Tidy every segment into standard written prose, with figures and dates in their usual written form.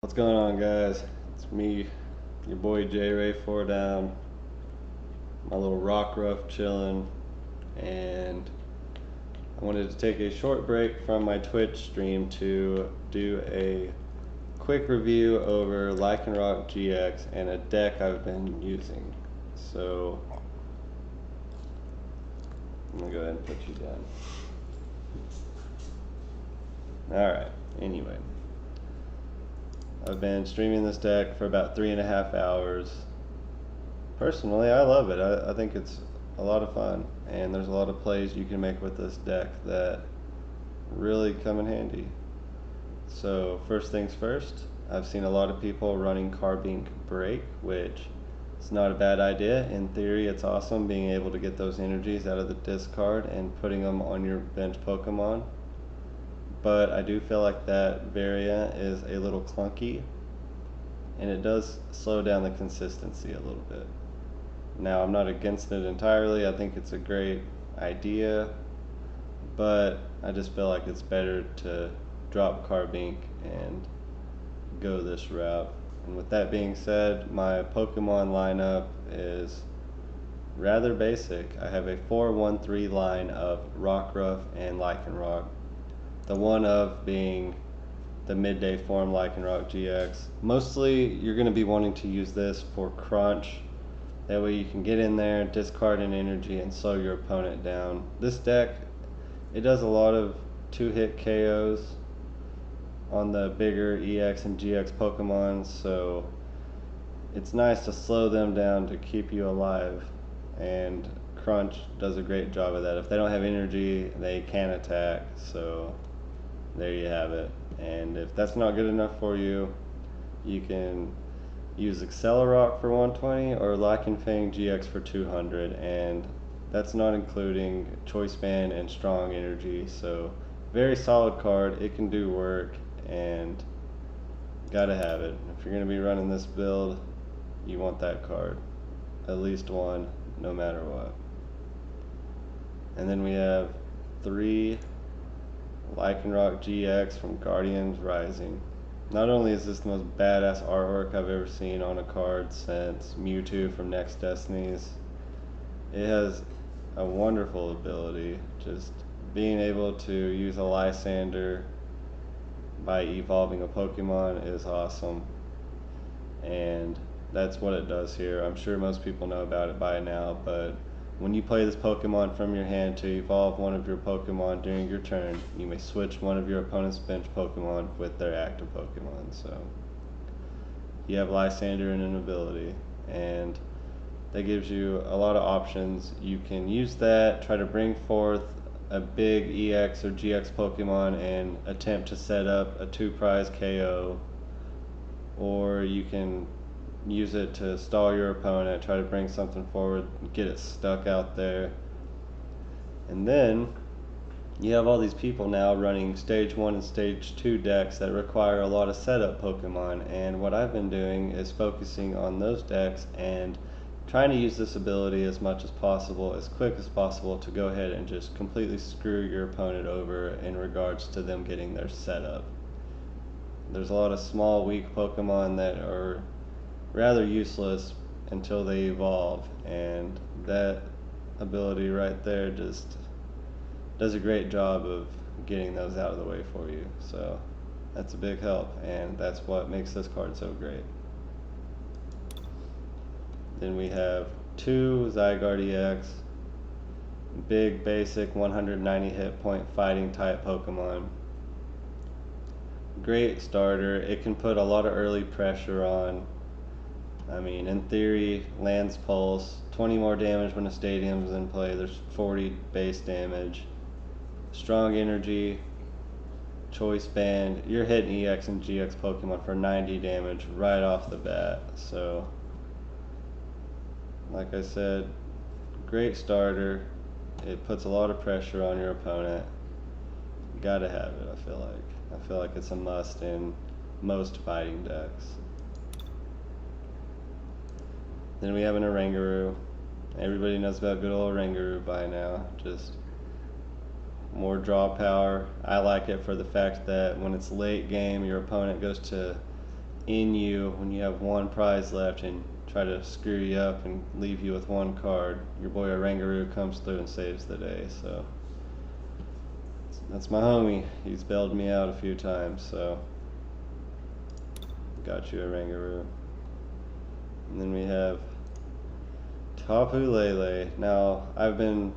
What's going on, guys? It's me, your boy J Ray 4 Down, my little Rockruff chilling, and I wanted to take a short break from my Twitch stream to do a quick review over Lycanroc GX and a deck I've been using. So I'm gonna go ahead and put you down. Alright, anyway. I've been streaming this deck for about 3.5 hours. Personally, I love it. I think it's a lot of fun, and there's a lot of plays you can make with this deck that really come in handy. So first things first, I've seen a lot of people running Carbink Break, which is not a bad idea. In theory, it's awesome being able to get those energies out of the discard and putting them on your bench Pokemon. But I do feel like that variant is a little clunky, and it does slow down the consistency a little bit. Now, I'm not against it entirely. I think it's a great idea, but I just feel like it's better to drop Carbink and go this route. And with that being said, my Pokemon lineup is rather basic. I have a 4-1-3 line of Rockruff and Lycanroc. The one of being the midday form Lycanroc GX. Mostly you're going to be wanting to use this for crunch. That way you can get in there, discard an energy, and slow your opponent down. This deck, it does a lot of 2-hit KOs on the bigger EX and GX Pokemon, so it's nice to slow them down to keep you alive. And crunch does a great job of that. If they don't have energy, they can attack, so there you have it. And if that's not good enough for you, you can use Accelerock for 120 or Lycanfang GX for 200, and that's not including Choice Band and Strong Energy. So very solid card. It can do work, and gotta have it. If you're gonna be running this build, you want that card, at least one, no matter what. And then we have 3 Lycanroc GX from Guardians Rising. Not only is this the most badass artwork I've ever seen on a card since Mewtwo from Next Destinies, it has a wonderful ability. Just being able to use a Lysander by evolving a Pokemon is awesome, and that's what it does here. I'm sure most people know about it by now, but when you play this Pokemon from your hand to evolve one of your Pokemon during your turn, you may switch one of your opponent's bench Pokemon with their active Pokemon. So you have Lysander and an ability, and that gives you a lot of options. You can use that, try to bring forth a big EX or GX Pokemon and attempt to set up a 2-prize KO, or you can use it to stall your opponent, try to bring something forward, get it stuck out there. And then you have all these people now running stage 1 and stage 2 decks that require a lot of setup Pokemon, and what I've been doing is focusing on those decks and trying to use this ability as much as possible, as quick as possible, to go ahead and just completely screw your opponent over in regards to them getting their setup. There's a lot of small, weak Pokemon that are rather useless until they evolve, and that ability right there just does a great job of getting those out of the way for you. So that's a big help, and that's what makes this card so great. Then we have 2 Zygarde EX, big basic 190 hit point fighting type Pokemon. Great starter. It can put a lot of early pressure on. I mean, in theory, Lance Pulse, 20 more damage when a stadium's in play. There's 40 base damage. Strong Energy, Choice Band. You're hitting EX and GX Pokemon for 90 damage right off the bat. So, like I said, great starter. It puts a lot of pressure on your opponent. Gotta have it, I feel like. I feel like it's a must in most fighting decks. Then we have an Oranguru. Everybody knows about good old Oranguru by now. Just more draw power. I like it for the fact that when it's late game, your opponent goes to in you when you have one prize left and try to screw you up and leave you with one card. Your boy Oranguru comes through and saves the day. So that's my homie. He's bailed me out a few times, so got you, Oranguru. And then we have Tapu Lele. Now, I've been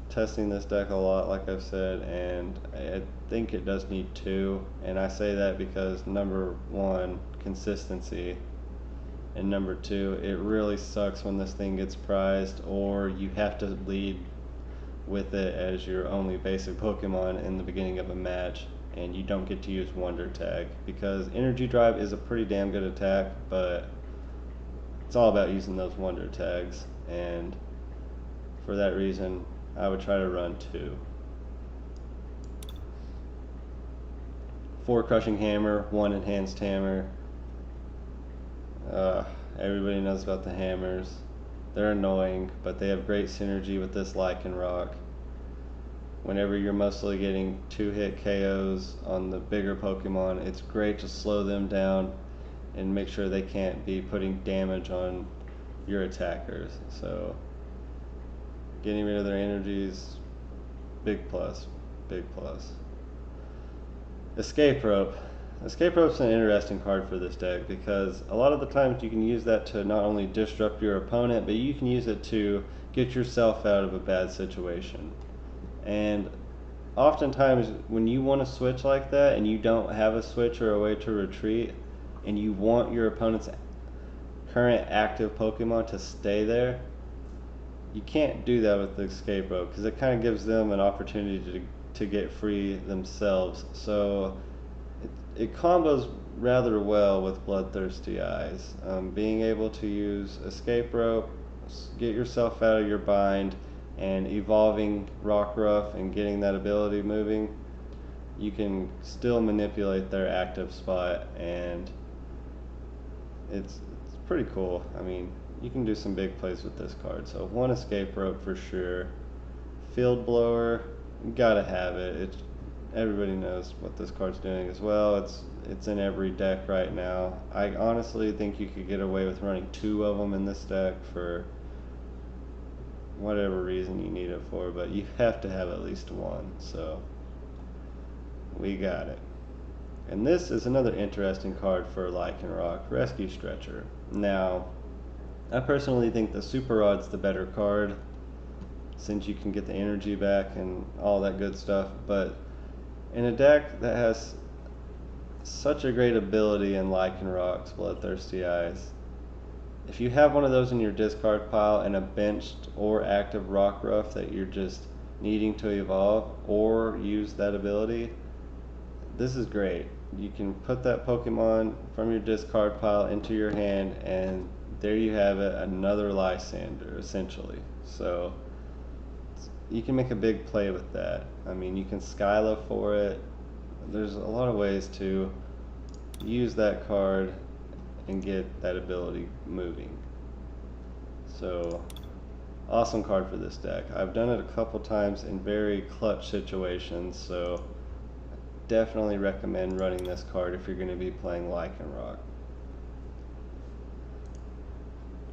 testing this deck a lot, like I've said, and I think it does need two. And I say that because number one, consistency, and number two, it really sucks when this thing gets prized or you have to lead with it as your only basic Pokemon in the beginning of a match and you don't get to use Wonder Tag, because Energy Drive is a pretty damn good attack, but it's all about using those Wonder Tags, and for that reason I would try to run two. 4 Crushing Hammer, 1 Enhanced Hammer. Everybody knows about the hammers. They're annoying, but they have great synergy with this Lycanroc. Whenever you're mostly getting 2-hit KOs on the bigger Pokemon, it's great to slow them down and make sure they can't be putting damage on your attackers. So getting rid of their energies, big plus, big plus. Escape Rope. Escape Rope's an interesting card for this deck because a lot of the times you can use that to not only disrupt your opponent, but you can use it to get yourself out of a bad situation. And oftentimes when you want to switch like that and you don't have a switch or a way to retreat, and you want your opponent's current active Pokemon to stay there, you can't do that with the Escape Rope because it kind of gives them an opportunity to get free themselves. So it combos rather well with Bloodthirsty Eyes. Being able to use Escape Rope, get yourself out of your bind, and evolving Rockruff and getting that ability moving, you can still manipulate their active spot, and it's pretty cool. I mean, you can do some big plays with this card. So 1 Escape Rope for sure. Field Blower, you gotta have it. Everybody knows what this card's doing as well. It's in every deck right now. I honestly think you could get away with running 2 of them in this deck for whatever reason you need it for, but you have to have at least 1. So we got it. And this is another interesting card for Lycanroc, Rescue Stretcher. Now, I personally think the Super Rod's the better card, since you can get the energy back and all that good stuff, but in a deck that has such a great ability in Lycanroc's Bloodthirsty Eyes, if you have one of those in your discard pile and a benched or active Rockruff that you're just needing to evolve or use that ability, this is great. You can put that Pokemon from your discard pile into your hand, and there you have it, another Lysander, essentially. So you can make a big play with that. I mean, you can Skyla for it. There's a lot of ways to use that card and get that ability moving. So, awesome card for this deck. I've done it a couple times in very clutch situations, so definitely recommend running this card if you're going to be playing Lycanroc.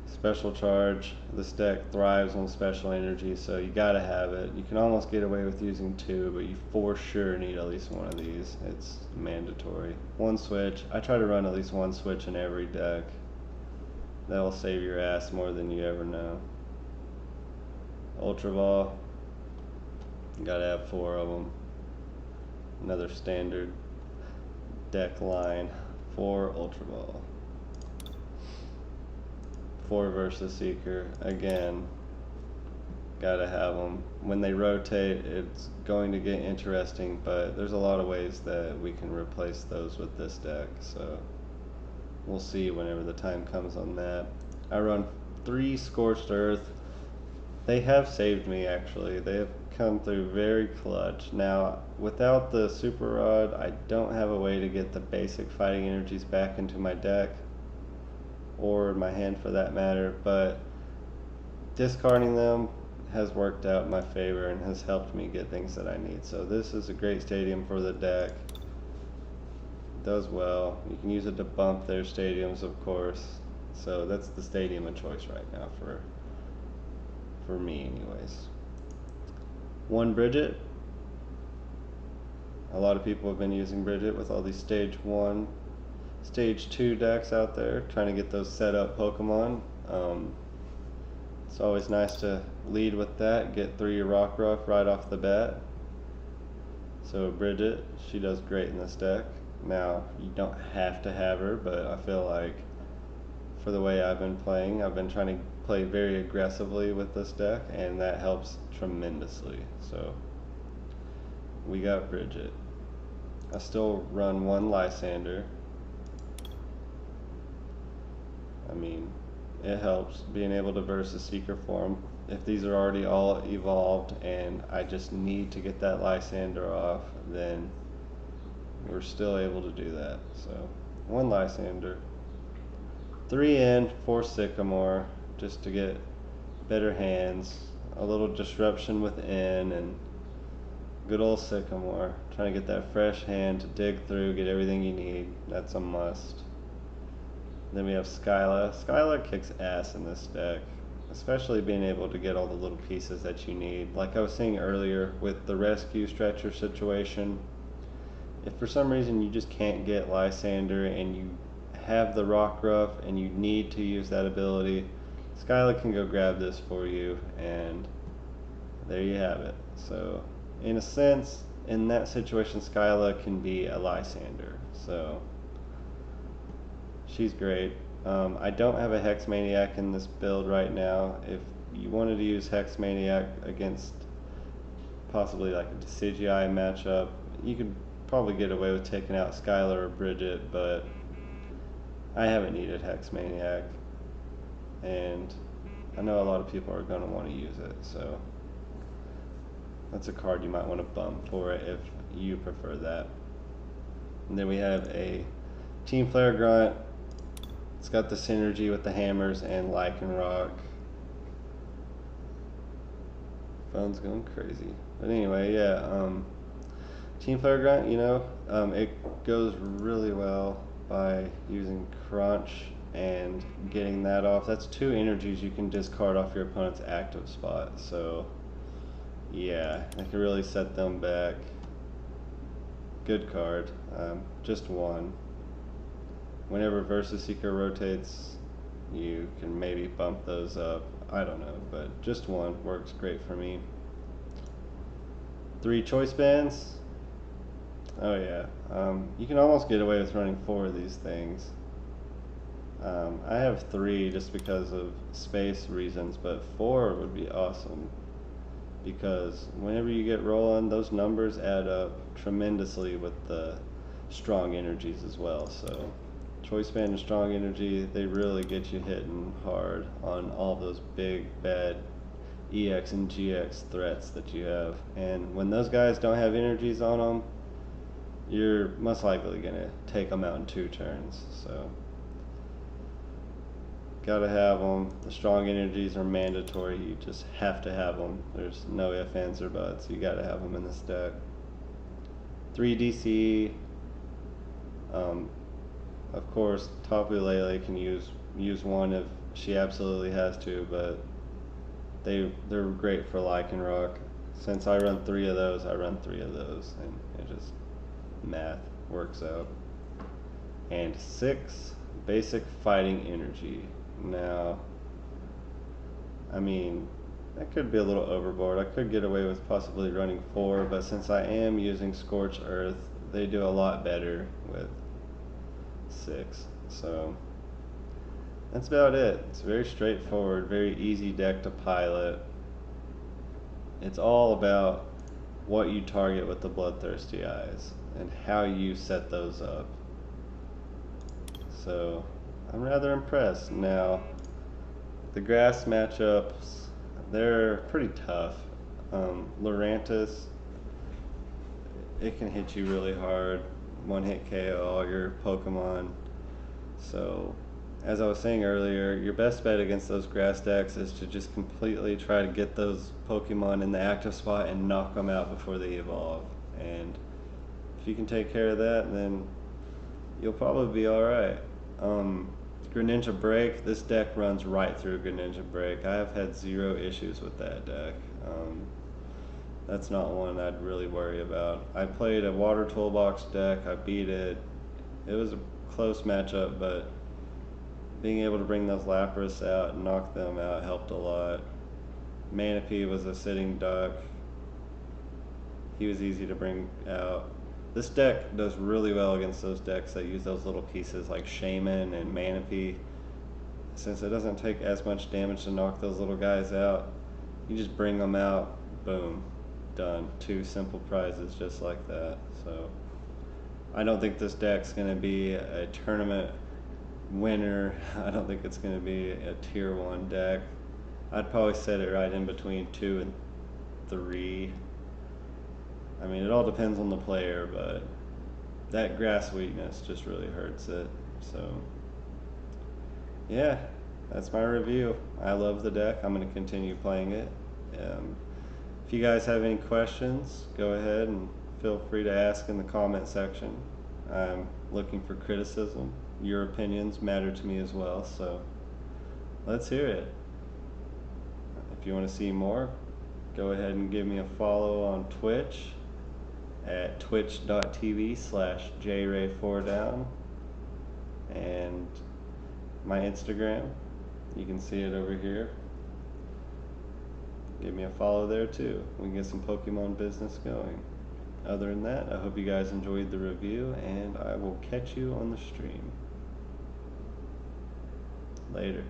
Special Charge. This deck thrives on special energy, so you gotta have it. You can almost get away with using 2, but you for sure need at least 1 of these. It's mandatory. 1 switch. I try to run at least 1 switch in every deck. That'll save your ass more than you ever know. Ultra Ball. You gotta have 4 of them. Another standard deck line. 4 Ultra Ball. 4 versus Seeker. Again, gotta have them. When they rotate, it's going to get interesting, but there's a lot of ways that we can replace those with this deck, so we'll see whenever the time comes on that. I run 3 Scorched Earth. They have saved me, actually. They have come through very clutch. Now, without the Super Rod, I don't have a way to get the basic fighting energies back into my deck, or my hand for that matter, but discarding them has worked out in my favor and has helped me get things that I need. So this is a great stadium for the deck. does well. You can use it to bump their stadiums, of course. So that's the stadium of choice right now for me, anyways. One Bridget. A lot of people have been using Bridget with all these stage 1, stage 2 decks out there, trying to get those set up Pokemon. It's always nice to lead with that, get 3 Rockruff right off the bat. So Bridget, she does great in this deck. Now, you don't have to have her, but I feel like for the way I've been playing, I've been trying to play very aggressively with this deck, and that helps tremendously. So we got Bridget. I still run 1 Lysander. I mean, it helps being able to versus Seeker form. If these are already all evolved and I just need to get that Lysander off, then we're still able to do that. So 1 Lysander, 3 in, 4 Sycamore, just to get better hands, a little disruption within, and good old Sycamore, trying to get that fresh hand to dig through, get everything you need. That's a must. Then we have Skyla. Skyla kicks ass in this deck, especially being able to get all the little pieces that you need. Like I was saying earlier with the rescue stretcher situation, if for some reason you just can't get Lysander and you have the Rockruff and you need to use that ability, Skyla can go grab this for you, and there you have it. So in a sense, in that situation, Skyla can be a Lysander. So she's great. I don't have a Hex Maniac in this build right now. If you wanted to use Hex Maniac against possibly like a Decidueye matchup, you could probably get away with taking out Skylar or Bridget, but I haven't needed Hex Maniac, and I know a lot of people are going to want to use it, so that's a card you might want to bump for it if you prefer that. And then we have a Team Flare Grunt. It's got the synergy with the hammers and Lycanroc. Phone's going crazy. But anyway, yeah, Team Flare Grunt, you know, it goes really well by using Crunch and getting that off. That's 2 energies you can discard off your opponent's active spot. So, yeah, it can really set them back. Good card. Just 1. Whenever Versus Seeker rotates, you can maybe bump those up. I don't know, but just 1 works great for me. 3 choice bands. Oh yeah, you can almost get away with running 4 of these things. I have 3 just because of space reasons, but 4 would be awesome, because whenever you get rolling, those numbers add up tremendously with the strong energies as well. So choice band and strong energy, they really get you hitting hard on all those big bad EX and GX threats that you have. And when those guys don't have energies on them, you're most likely going to take them out in 2 turns. So gotta have them. The strong energies are mandatory. You just have to have them. There's no ifs, ands, or buts. You gotta have them in this deck. 3 DC. Of course, Tapu Lele can use 1 if she absolutely has to, but they're great for Lycanroc. Since I run 3 of those, I run 3 of those, and it just math works out. And 6 basic fighting energy. Now, I mean, that could be a little overboard. I could get away with possibly running 4, but since I am using Scorch Earth, they do a lot better with 6. So that's about it. It's very straightforward, very easy deck to pilot. It's all about what you target with the Bloodthirsty Eyes and how you set those up. So I'm rather impressed. Now, the grass matchups, they're pretty tough. Lurantis, it can hit you really hard. 1-hit KO all your Pokemon. So, as I was saying earlier, your best bet against those grass decks is to just completely try to get those Pokemon in the active spot and knock them out before they evolve. And if you can take care of that, then you'll probably be alright. Greninja Break, this deck runs right through Greninja Break. I have had zero issues with that deck. That's not one I'd really worry about. I played a Water Toolbox deck, I beat it. It was a close matchup, but being able to bring those Lapras out and knock them out helped a lot. Manaphy was a sitting duck. He was easy to bring out. This deck does really well against those decks that use those little pieces like Shaman and Manaphy. Since it doesn't take as much damage to knock those little guys out, you just bring them out, boom, done. 2 simple prizes just like that. So I don't think this deck's going to be a tournament winner. I don't think it's going to be a tier 1 deck. I'd probably set it right in between 2 and 3. I mean, it all depends on the player, but that grass weakness just really hurts it. So yeah, that's my review. I love the deck. I'm going to continue playing it. If you guys have any questions, go ahead and feel free to ask in the comment section. I'm looking for criticism. Your opinions matter to me as well, so let's hear it. If you want to see more, go ahead and give me a follow on Twitch at twitch.tv/jray4down, and my Instagram, you can see it over here. Give me a follow there too. We can get some Pokemon business going. Other than that, I hope you guys enjoyed the review, and I will catch you on the stream. Later.